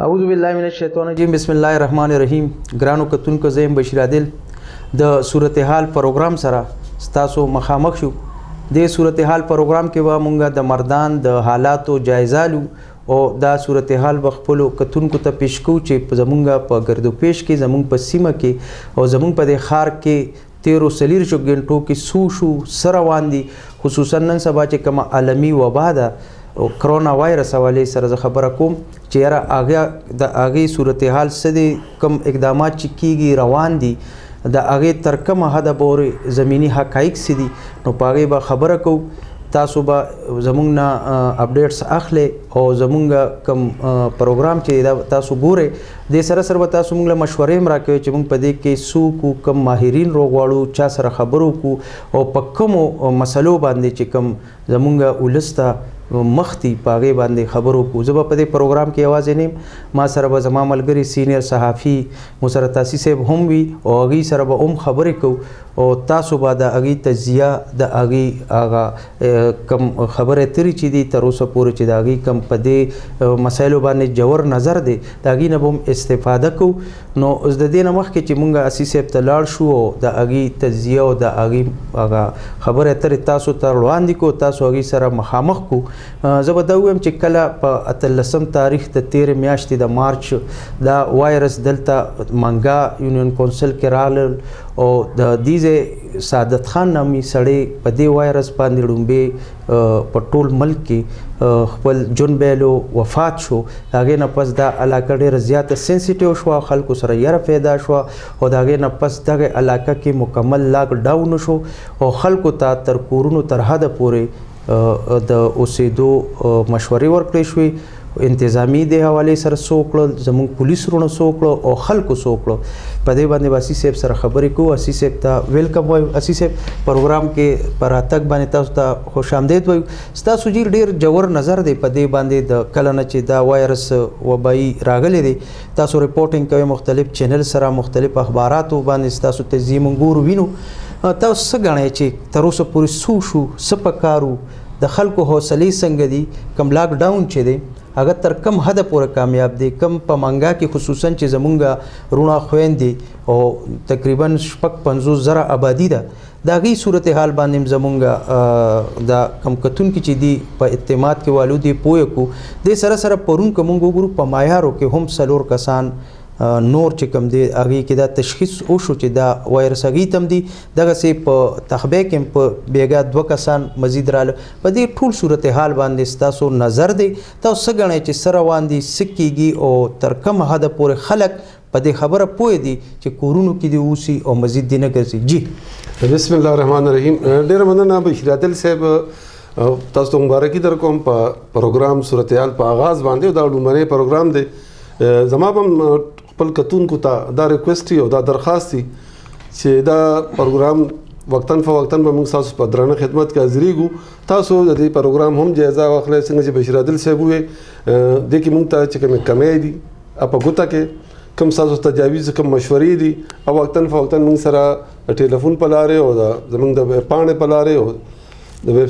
اعوذ بالله من الشیطان الرجیم بسم الله الرحمن الرحیم. ګرانو کتونکو زه یم بشیر عادل د صورتحال پروګرام سره ستاسو مخامخ شو. د صورتحال پروګرام کې به مونږ د مردان د حالاتو جایزه لو او دا صورتحال به خپلو کتونکو ته پیش کوو چې زمونږ په ګردو پیش کې زمونږ په سیمه کې او زمونږ په دې ښار کې 13 غنټو کې شو سره روان دي. خصوصا نن سبا چې کومه عالمي وبا ده او کرونا وایرس حواله سره خبره کوم چې یاره هغه صورتحال څه دي، کوم اقدامات چې کیږي روان دي، د هغه تر کومه حد پورې زمینی حقایق څه دي، نو په هغه به خبره کوو. تاسو به زمونږ نه اپډیټس اخلي او زمونږ کوم پروګرام چې تاسو ګورئ د سره سره به تاسو موږ له مشورې هم راکوي چې موږ په دې کې څوک کوم ماهرین راغواړو، چا سره خبرو کو او په کومو مسلو باندې چې کوم زمونږ ولس ته مختی پاغه باندې خبرو کو. زه په دې پروګرام کې आवाज نیم، ما سره به زما ملګری سینیئر صحافي مسرت تاسیس صاحب هم وي او هغه سره به هم خبرې کو او تاسو به د هغه تجزیه د هغه کم خبره تری چې دي تر اوسه پورې چې د هغه کم په دې مسایلو باندې جوور نظر دی د هغه نه هم استفاده کو. نو اوس د دې نه مخکې چې مونږ اساس صاحب ته لاړ شو او د هغه تجزیه او د هغه خبره تر تاسو ته وړاندې کو، تاسو هغه سره مخامخ کو. زه به دا وایم چې کله په 18 تاریخ د 13 میاشتې د مارچ دا وایرس دلته منګا یونین کونسل کې راغلل او د دیزه سعادت خان نامي سړی په دې وایرس باندې ډومبه په ټول ملک کې خپل جون بیلو وفات شو. هغه نه پس دا علاقه ډیره زیاته سنسټیو شو، خلکو سره یره پیدا شو او دا هغه نه پس دغه علاقه کې مکمل لاک ډاون شو او خلکو ته تر کورونو تر حد پورې د اوسېدو مشورې ورکړې شوې. انتظامی د حواله سره سوکړل، زموږ پولیس رونه سوکړل او خلکو سوکړل. په دې باندې واسی صاحب سره خبرې کوو. اسی صاحب ته ویلکم وایو. اسی صاحب پروګرام کې پر اتک باندې تاسو ته خوش آمدید وایو. تاسو جیر ډیر جوور نظر دی په دې باندې د کله نه چې دا وایرس وبایي راغلی دی، تاسو ریپورټینګ کوي مختلف چینل سره، مختلف اخباراتو باندې تاسو تجزیه مونږ وینو. تاسو څه غواړئ چې تر اوسه پورې شو سپکارو د خلکو حوصله څنګه دي، کم لاک ډاون چې دی هغه تر کم حد پورې کامیاب دی، کم په منګا کې خصوصا چې زمونږ رونه خويندې او تقریبا 50,000 آبادی ده د هغې صورتحال باندې زمونږ د کم کتون کې چې دي په اعتماد کې والو دي پوه کو. د سره سره پرون که مونږ وګورو په مایارو کې هم 4 کسان نور چې کم دی هغې کې دا تشخیص وشو چې دا وایرس هغې تم دي. دغسې په تخبه کې په بیګا 2 کسان مزید راله. په دې ټول صورتحال باندې ستاسو نظر دی، تاسو څه ګڼئ چې څه روان دي، څه کېږي او تر کومه حده پورې خلک په دې خبره پوه دي چې کورونو کې دي اوسي او مزید دي نه ګرځي؟ جی بسم الله الرحمن الرحیم. ډېره مننه بشیر عادل صاحب، تاسو ته مبارکي در کوم په پروګرام صورتحال په آغاز باندې. دا لومړی پروګرام دی. زما هم خپل کتونکو ته دا ریکویسټ او دا درخواست دی چې دا پروګرام وقتاً فوقتاً به موږ تاسو په درانه خدمت کې حاضرېږو. تاسو د دې پروګرام هم جایزه واخلئ څنګه چې بشیر عادل صاحب وویل. دې کې موږ ته چې کومې کمی دي په ګوته کې کوم تاسو تجاویز کوم مشورې دي او وقتاً فوقتاً موږ سره ټلیفون په لارې او زموږ د پاڼې په لارې او د ویب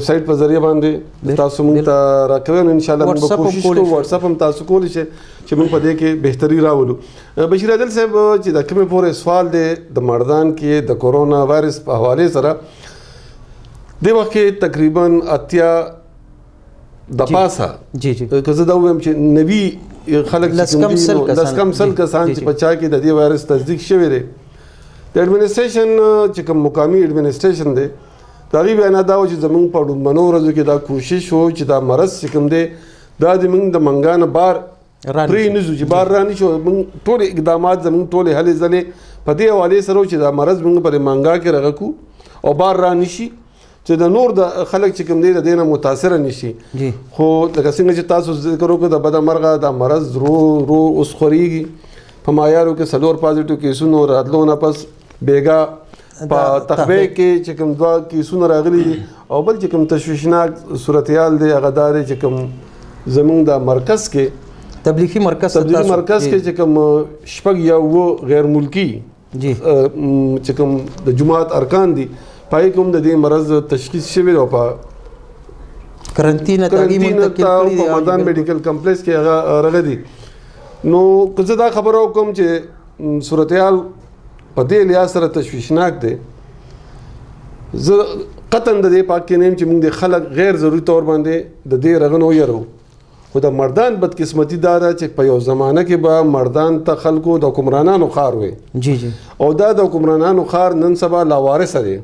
سایټ په ذریعہ باندې تاسو موږ ته راکوي. ان شاء الله موږ کوشش کوو واتس اپ هم تاسو کولی شئ چې موږ په دې کې بهتري راولو. بشیر عادل صاحب چې د کومې پورې سوال دی د مردان کې د کورونا وایرس په حواله سره د وخت کې تقریبا 80 د پاسه که زه دا ووایم چې نوي خلک لس کم سل کسان چې په چا کې د دې وایرس تصدیق شوی دی. د اډمنسټریشن چې کوم مقامي اډمنسټریشن دی د هغې بیانه دا و چې زموږ په ډومبنو ورځو کې دا کوشش و چې دا مرض چې کوم دی دا د موږ د منګا نه بار پرې نه ځو، چې بار را نه شو. موږ ټول اقدامات زموږ ټولې هلې ځلې په دې حوالې سره و چې دا مرض موږ په منګا کې رغه کړو او بار را نه شي چې د نور د خلک چې کوم دی د دې نه متاثره نه شي. خو لکه څنګه چې تاسو ذکر وکړو د بده مرغه دا مرض رو اوس خورېږي. په مایارو کې 4 پازیټیو کیسونو راتلو نه پس بیګا په تخبه کې چې کوم 2 کیسونه راغلي دي او بل چې کوم تشویشناک صورتحال دی هغه دا دی چې کوم زموږ د مرکز کې تبلیغي مرکز کې چې کوم 6 یا 9 غیر ملکی چې کوم د جماعت ارکان دي پای کوم د دې مرض تشخیص شوی او په کرنټینه ته په مردان میډیکل کمپلیکس کې هغه راغلي نو که زه دا خبره وکړم چې صورتحال په دې لحاظ سره تشویشناک دی، زه قطعا د دې پاک کې نیم چې موږ د خلک غیر ضروري طور باندې د دې رغن ویرو. خو د مردان بدقسمتي دا ده چې په یو زمانه کې به مردان ته خلکو د حکمرانانو خار وي، جی جی، او دا د حکمرانانو خار نن سبا لاوارثه دی.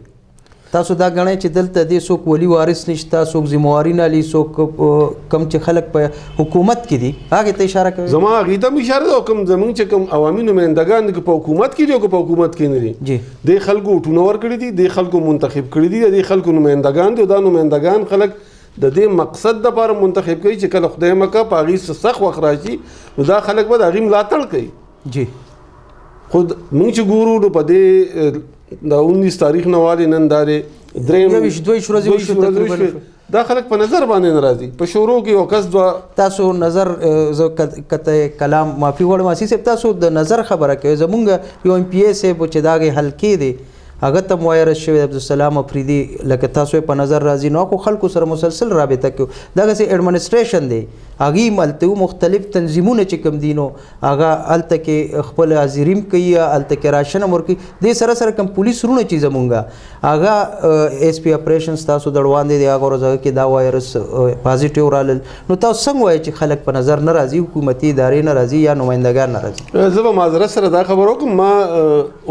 تاسو دا غنئ چې دلته د څوک ولی وارث نشته، څوک ذمہواری نه لري، څوک کم چې خلک په حکومت کې دي هغه ته اشاره کوي. زما هغې ته اشاره ده، کوم زمونږ چې کوم عوامي نمایندګان دي په حکومت کې دي او په حکومت کې نه دي، جی د خلکو ووټونه ورکړي دي، د خلکو منتخب کړي دي، د خلکو نمایندګان دي، او دا نمایندګان خلک د دې مقصد لپاره منتخب کوي چې کله خدای مکه په هغې سخت وخت راشي نو دا خلک به د هغې ملاتړ کوي. جی خو موږ چې ګورو نو په دې د 19 تاریخ نه والې نن دا دی دا خلک په نظر باندې ناراضي، په شورو کې یو کس دوه تاسو نظر کته کلام معافي غواړم اسی صاحب، تاسو د نظر خبره کوي. زمونږ یو ایم پی ای صاحب چې داغه حلقې دی هغه ته وایرس شوی عبدالسلام افریدي، لکه تاسو په نظر راځي نو خو خلکو سره مسلسل رابطه کوي، دغه سي ایڈمنسټریشن دی هغه ملته مختلف تنظیمونه چې کوم دینو هغه الته کې خپل حاضریم کوي، الته کې راشن امر کوي، د سره سره کوم پولیس رونه چې زمونږه هغه ایس پی اپریشنز تاسو دړوان دي هغه ورځ کې دا وایرس پازیټیو رالل، نو تاسو څنګه وایي چې خلک په نظر ناراضي، حکومتي ادارې ناراضي یا نمائندګان ناراضي؟ زه به معذرت سره دا خبره وکړم، ما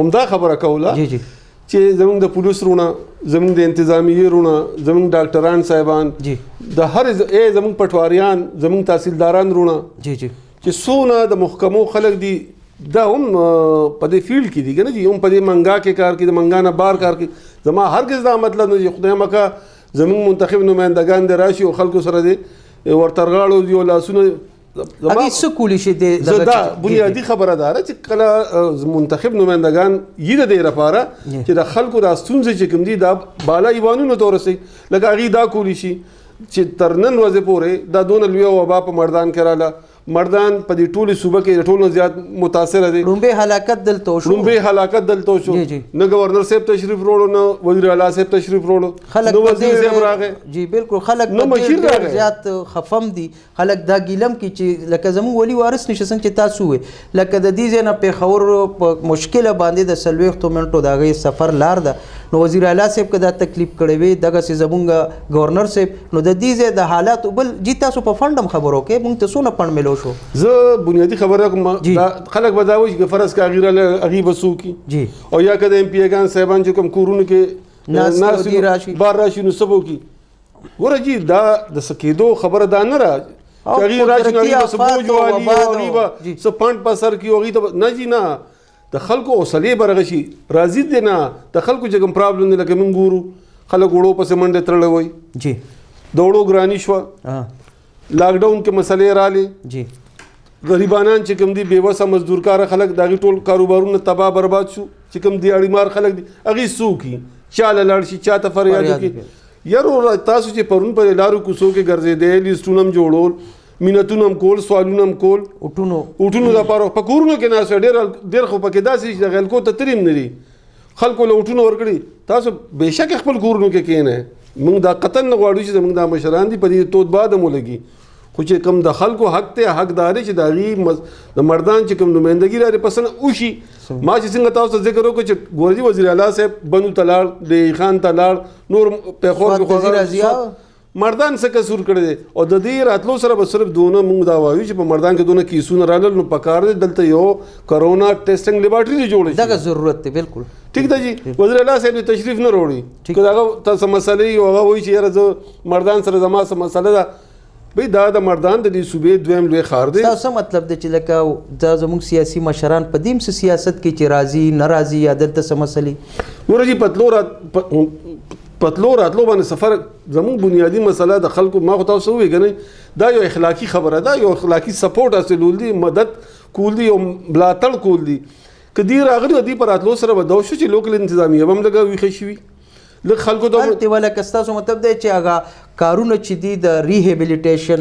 عمده خبره کوله جی جی چې زمونږ د پولیس رونه، زمونږ د انتظامیې رونه، زمونږ ډاکټران صاحبان، جی د هر زمونږ پټواریان، زمونږ تحصیلداران رونه، جی جی چې څونه د محکمو خلک دي دا هم په دې فیلډ کې دي که نه دي، هم په دې منګا کې کار کوي، د منګا نه بار کار کوي. زما هرګز دا مطلب نه چې خدای مکه زمونږ منتخب نمایندګان دی راشي او خلکو سره دی ورترغاړو دي او لاسونه هغه څه کولی شي دا بنیادی خبره ده چې کله منتخب نمایندګان یې د دې لپاره چې د خلکو د ستونزې چې کوم دي دا بالا ایوانونو ته ورسوي، لکه هغې دا کولی شي چې تر نن ورځې پورې دا دونه لویه وبا په مردان کې راله، مردان په دې ټولې صوبه کې د ټولو زیات متاثره دی. لومبۍ هلاکت دلته وشو، لومبۍ هلاکت دلته وشو، نه گورنر صاحب تشریف وروړو، نه وزیر اعلی صاحب تشریف وروړو، نه وزیر صاحب راغی. جی بالکل، خلک ډېر زیات خفم دي، خلک دا ګیلم کې چې لکه زموږ ولي وارث نشه څنګه چې تاسو وې، لکه د دې ځای نه پېښور په مشکله باندې د 40 منټو د هغې سفر لار ده، نو وزیر اعلی صاحب که دا تکلیف کړی وي، دغسې زمونږ گورنر صاحب، نو د دې ځای د حالاتو بل جی تاسو په فنډ هم خبرو کې مونږ ته څونه فنډ میلو شو؟ زه بنیادي خبره کوم، خلک به دا وایي چې فرض که هغې به څوکي جی، او یا که د ایم پی ایګان صاحبان چې کوم کورونو کې ناست بار راشي نو څه به وکړي؟ ګوره جی دا د څه کېدو خبره دا نه ده چې هغې راشي نو هغې به څه بوج والي او هغې به څه فنډ په سر کړي او هغې ته نه جي نه، د خلکو حوصلې به رغه شي، راضي دي نه د خلکو چې کوم پرابلم دی، لکه موږ ګورو خلک وړو پسې منډې تړلی وایي، جی د وړو ګراني شوه، لاکډاون کې مسلې رالې، جی غریبانان چې کوم دي بېوسه مزدورکاره خلک د هغې ټول کاروبارونه تباه برباد شو، چې کوم دیاړیمار خلک دي هغې څه وکړي، چا له لاړ شي، چا ته فریاد وکړي. یارو تاسو چې پرون په لارو کوڅو کې ګرځېدی، لیسټونه هم جوړول، مینتونه هم کول، سوالونه هم کول، اوټونو دپاره په کورونو کې ناست ډېر خو پکې داسې چې د غلکو ته ترې هم نه دي، خلکو له اوټونه ورکړي. تاسو بېشکه خپل کورونو کې کښېنئ، موږ دا قطن نه غواړو چې زموږ دا مشران دي په دې تود باد هم ولګي، خو چې کوم د خلکو حق دی، حق دا دی چې د هغې د مردان چې کوم نمایندګي لري پسنه وشي. ما چې څنګه تاسو ته ذکر وکړو چې ګورجي وزیر اعلی صاحب بنو ته لاړ، ډهلي خان ته لاړ، نور پیښور مردان څه قصور کړی دی، او د دې راتلو سره به صرف دونه موږ دا وایو چې په مردان کې دونه کیسونه رالل، نو پکار دی دلته یو کرونا ټیسټنګ لیبارټري دی جوړه شي، دغه ضرورت دی. بالکل ټیک ده جی، وزیر اعلی صاحب تشریف نه راوړي که هغه ته څه مسلې وي او هغه وایي چې یاره زه مردان سره زما څه مسله ده، بھئی دا د مردان د دې صوبې دویم لوی ښار دی. څه مطلب دی چې لکه دا زموږ سیاسي مشران په دې څه سیاست کې چې راځي نه راځي یا دلته څه مسلې؟ ګوره جی پتلو راتلو باندې سفر زموږ بنیادی مسله د خلکو، ما خو تاسو ووایي که نه دا یو اخلاقي خبره ده، یو اخلاقي سپورټ حاصلول دي، مدد کول دي او ملاتړ کول دي. که دې راغلي او دې په راتلو سره به دا وشو چې لوکل انتظامیه به هم لږه ویښه شوي، لږ خلکو ته ولکه ستاسو مطلب دی چې هغه کارونه چې دي د ریهابلیټیشن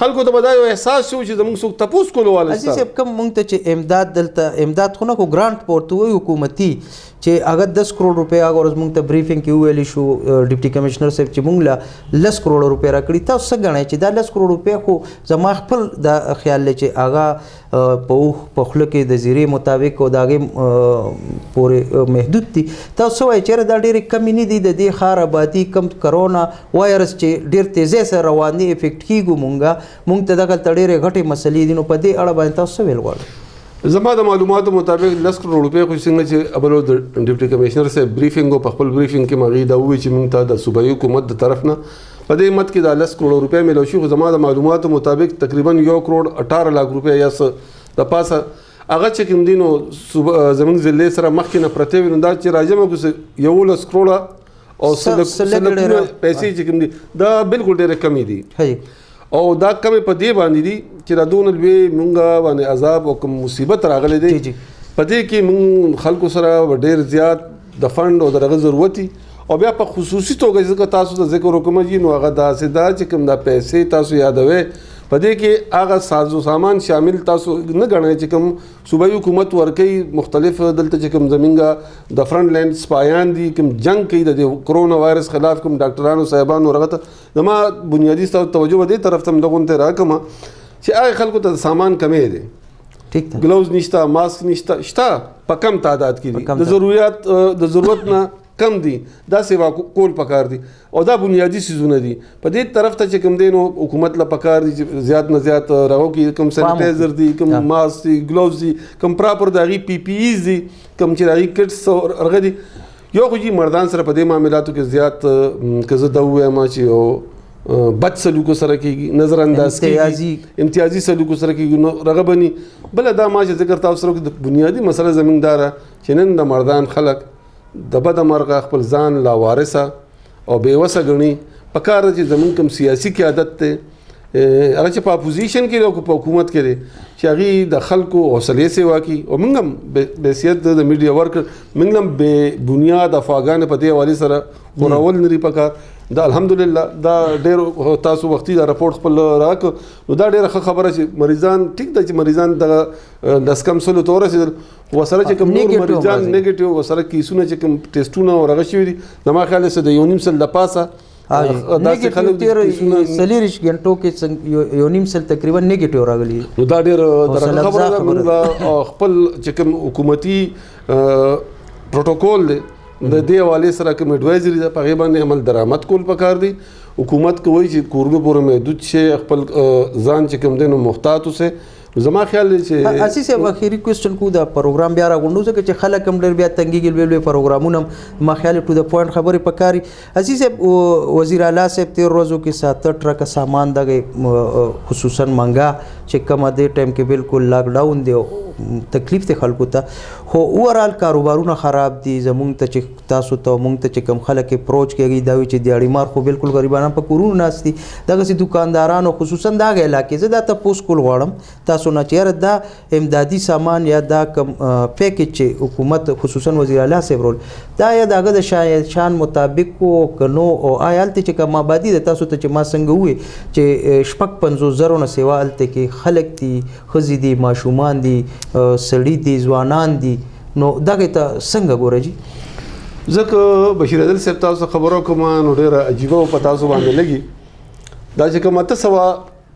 خلکو ته به دا یو احساس شو چې زموږ څوک تپوس کولو والا عزیز صاحب کوم مونږ ته چې امداد دلته امداد خو نه کو ګرانټ پورته وي حکومتي چې اگر 10 کروڑ روپے اگر مونږ ته بریفینګ کې ویلی شو ډیپټي کمشنر صاحب چې مونږ له 10 کروڑ روپے راکړي تاسو څنګه غواړئ چې دا 10 کروڑ روپے خو زما خپل د خیال لې چې هغه په خله کې د زیری مطابق او داګه پورې محدود دي تاسو وایي چې دا ډېر کم نه دي د دې خار آبادی کم کرونا وایرس چې ډېر تیزه سره روان دي افیکټ کیږي مونږ ته دغه ډېرې غټې مسلې دي نو په دې اړه باندې تاسو ویل غواړئ زما د معلوماتو مطابق 10 کروڑ روپے خو څنګه چې ابلو د ډیپټي کمشنر سره بریفینګ په خپل بریفینګ کې مغي دا وی چې موږ ته د صوبایي حکومت د طرف نه په دې مت کې د 10 کروڑ روپے ملو شي خو زما د معلوماتو مطابق تقریبا 1 کروڑ 18 لک روپے یا څه د پاسه هغه چې کوم دینو زمونږ ضلع سره مخکې نه پرته وي نو دا چې راځم کو 11 کروڑ او سلګونه پیسې چې کوم دي دا بالکل ډېر کمی دي او دا کمی په دې باندې دي چې را دون لوی مونږه باندې عذاب او کوم مصیبت راغلي دي په دې کې مونږ خلکو سره ډېر زیات د فند او دغه ضرورت او بیا په خصوصي توګه ځکه تاسو د ذکر وکم جی نو هغه داسې دا چې کوم دا پیسې تاسو یادوي په دې کې هغه سازو سامان شامل تاسو نه غنئ چې کوم صوبایي حکومت ورکې مختلف دلته چې کوم زمينګه د فرنٹ لاین سپایان دي کوم جنگ کوي د کرونا وایرس خلاف کوم ډاکټرانو صاحبانو ورغه زما بنیادی توجه به دې طرف ته دغه راکم چې هغه خلکو ته سامان کمې دي ٹھیک ده ګلوز نشته ماسک نشته شته په کم تعداد کې دي د ضرورت نه کم دي دا سیوا کول پکار دي او دا بنیادی سيزونه دي په دې طرف ته چې کوم دینو حکومت لا پکار دي زیات نه زیات راو کې کوم سانیټایزر دي کوم ماسک دي ګلوز دي کوم پراپر دغه پی پی ایز دي کوم چې دغه کټس ورغه دي یو خو جی مردان سره په دې معاملاتو کې زیات کزه دا وایم چې او بد سلوک سره کېږي نظر انداز کېږي امتیازي سلوک سره کېږي نو رغبني بل دا ما چې ذکر تاسو سره د بنیادی مسله زمیندار چې نن د مردان خلک د بد مرغه خپل ځان لا وارثه او بیوسه غني پکار چې زمون کوم سیاسي قیادت ته هغه چې په اپوزیشن کې او په حکومت کې چې هغه د خلکو حوصله سیوا کی او موږ هم به سیادت د میډیا ورک موږ هم به بنیاد افغان په دې حواله سره خورول نری پکار دا الحمدلله دا ډېر تاسو وختي دا راپورټ خپل راک نو دا ډېر خبره چې مریضان ټیک د چې مریضان د لسکم سلو تور رسیدل وسره چې کوم نور مریضان نیگیټیو وسره کیسونه چې کوم ټیسټونه او رغشي دي زما خیال سره د یونیم سل د پاسه نیگیټیو تیر سلیریش غنټو کې یو نیم سل تقریبا نیگیټیو راغلی نو دا ډېر درغه خبره ده خپل چې کوم حکومتي پروتوکول دی د دې حواله سره کوم اډوایزري د پغې باندې عمل درآمد کول پکار دي حکومت کوي چې کورونو پورې محدود شي خپل ځان چې کوم دینو محتاط اوسه زما خیال دی چې اساسي اخیری کوېسچن کو دا پروګرام بیا راغونډو چې خلک هم ډېر بیا تنګي ګل پروګرامونه ما خیال ټو د پوینټ خبره پکاري اساسي وزیر اعلی صاحب تیر روزو کې 7 ټرک سامان دغه خصوصا منګه چې کوم د ټایم کې بالکل لاک ډاون دی تکلیف ته خلکو ته خو اورال کاروبارونه خراب دي زمونږ ته چې تاسو ته مونږ ته چې کم خلک اپروچ کوي دا وی چې دیاړي مار خو بالکل غریبانو په کورونو ناشتي دغه سي دکاندارانو خصوصا دا علاقې زه دا تاسو کول غواړم تاسو نه چیرې دا امدادي سامان یا دا کم پیکیج چې حکومت خصوصا وزیر اعلی صاحب رول دا یا دغه د شان مطابق کو کنو او آیالت چې کوم آبادی د تاسو ته چې ما څنګه وي چې شپک 500 نه سیوا الته کې خلک دي خزي دي ماشومان دي سړی دي ځوانان دي نو دغه ته څنګه ګورئ جی ځکه بشیر عادل صاحب تاسو خبرو کوم نو ډیره عجیب او پتا سو باندې لګي دا چې کوم تاسو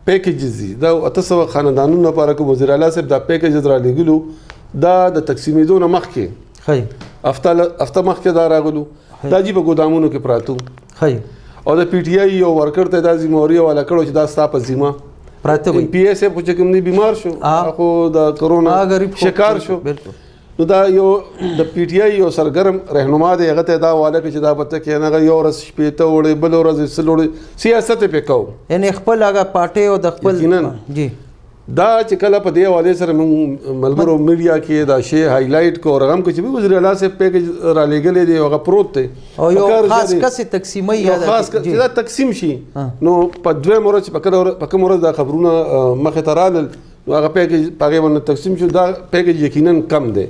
پیکیجز دي دا تاسو خاندانونو لپاره کوم وزیر اعلی صاحب دا پیکیجز را لګلو دا د تقسیمېدو نه مخکې خی افته مخکې دا راغلو دا جی په ګودامونو کې پراتو خی او د پی ټی آی یو ورکر ته د ذمہواری والا کړو چې دا ستا په ذمہ پراته وي پی ایس اف چې کوم دی بیمار شو خو د کرونا شکار شو نو دا یو د پی ټی آی یو سرګرم رهنما دی هغه ته دا واله چې دا پته کې نه یو ورځ شپې ته وړي بل ورځ سلوړي سیاست په کو یعنی خپل هغه پارټي او د خپل جی دا چې کله په دې حواله سره ملګرو میډیا کې دا شی هایلایټ کو رقم کې چې وزیر اعلی صاحب پیکیج را لګلې دی هغه پروت دی او یو خاص کسي تقسیمي یا خاص چې دا تقسیم شي نو په دوه مرچ په کوم ورځ دا خبرونه مخه ترال نو هغه پیکیج پاره باندې تقسیم شو دا پیکیج یقینا کم دی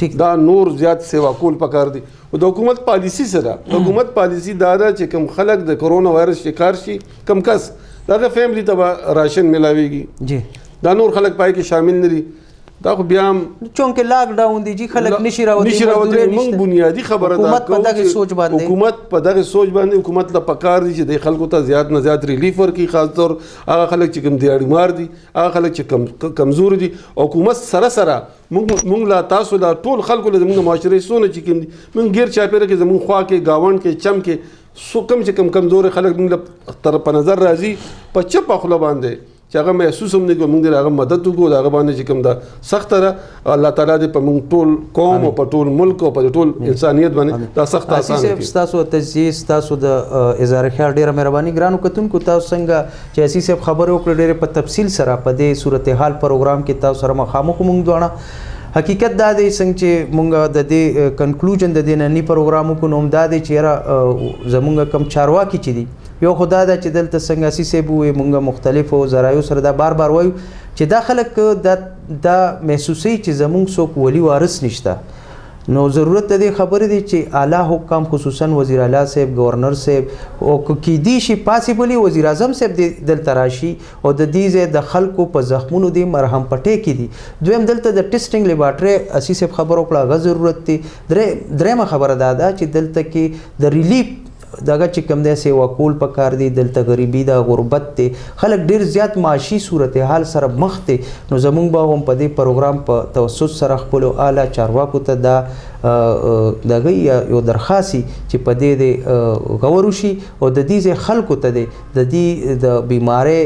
ټیک دا نور زیات سیوا کول پکار دي او د حکومت پالیسی سره د حکومت پالیسی دا ده چې کوم خلک د کرونا وایرس شکار شي کم کس دغه فیملی ته راشن ملاويږي جی دا نور خلک پای کې شامل نه دي دا خو بیا هم چونکه لاک ډاون دی جی خلک نشي راوتی موږ بنیادی خبره ده حکومت په دغه سوچ باندې حکومت له پکار دي چې د خلکو ته زیات نه زیات ریلیف ورکړي خاص طور هغه خلک چې کم دیاړي مار دي هغه خلک چې کمزور دي حکومت سره موږ لا تاسو لا ټول خلکو له موږ معاشري سونه چې کوم موږ غیر چاپیره کې زموږ خوا کې گاوند کې چم کې سو کم چې کمزور خلک موږ تر په نظر راځي په چپ خپل باندې چې هغه محسوس هم نه کوي موږ هغه مدد وکړو هغه باندې چې کوم دا سخت را الله تعالی دې په موږ ټول قوم او په ټول ملک او په ټول انسانيت باندې دا سخت آسان کړي تاسو تجزیه تاسو د اظهار خیال ډیره مهرباني ګرانو کتونکو تاسو څنګه چې اسی صاحب خبرو کړې ډیره په تفصیل سره په دې صورتحال پروګرام کې تاسو سره مخامخ مونږ دوه حقیقت دا دی څنګه چې مونږ د دې کنکلوژن د دې نننی پروګرامو کو نوم دا دی چې را زمونږ کم چارواکي چې دي یو خدا دا چې دلته څنګه اسی صاحب وي مونږ مختلفو ذرایو سره دا بار وایو چې دا خلک دا محسوسي چې زمونږ څوک ولی وارث نشته نو ضرورت دې خبرې دي چې اعلی حکام خصوصا وزیر اعلی صاحب گورنر صاحب او کې دي شي پاسبلی وزیر اعظم صاحب دلته راشي او د دې د خلکو په زخمونو دي مرهم پټې کې دي دویم دلته د ټیسټینګ لیبارټری اسی صاحب خبرو کړه غو ضرورت دي درېمه خبره ده چې دلته کې د ریلیف دغه چې کوم دی سیوا کول پکار دی دلته غریبي دا غربت ته خلک ډیر زیات معاشي صورتحال سره مخ ته نو زمونږ به هم په دې پروګرام په توسط سره خپل اعلی چارواکو ته دا دغه یو درخواستي چې په دې غور وشي او د دې خلکو ته د دې د بیماری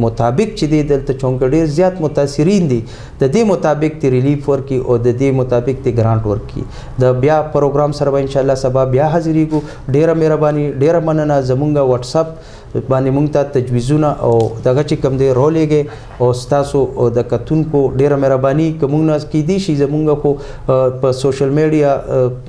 مطابق چې دی دلته چونکه ډیر زیات متاثرین دي د دې مطابق ته ریلیف ورکي او د دې مطابق ته ګرانټ ورکي د بیا پروګرام سره ان شاء الله سبا بیا حاضرېږو ډیره مهرباني ډیره مننه زمونږ واتس اپ باندې مونږ ته تجویزونه او دغه چې کوم دی رولېږي او تاسو د کتونکو ډیره مهرباني کومونه کې دي شي زمونږ خو په سوشل میډیا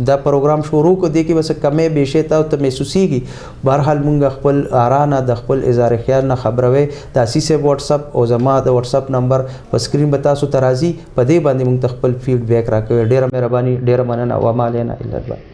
دا پروګرام شروع کو دی کې بس کمې بشه ته محسوسيږي بهرحال مونږ خپل آرانه د خپل اظهار خیال نه خبروي د اساسي واتس اپ او زما د واتس اپ نمبر په سکرین به تاسو ترازی په دې باندې مونږ خپل فیډبیک راکوي ډیره مهرباني ډیره مننه و ما لینا الا الله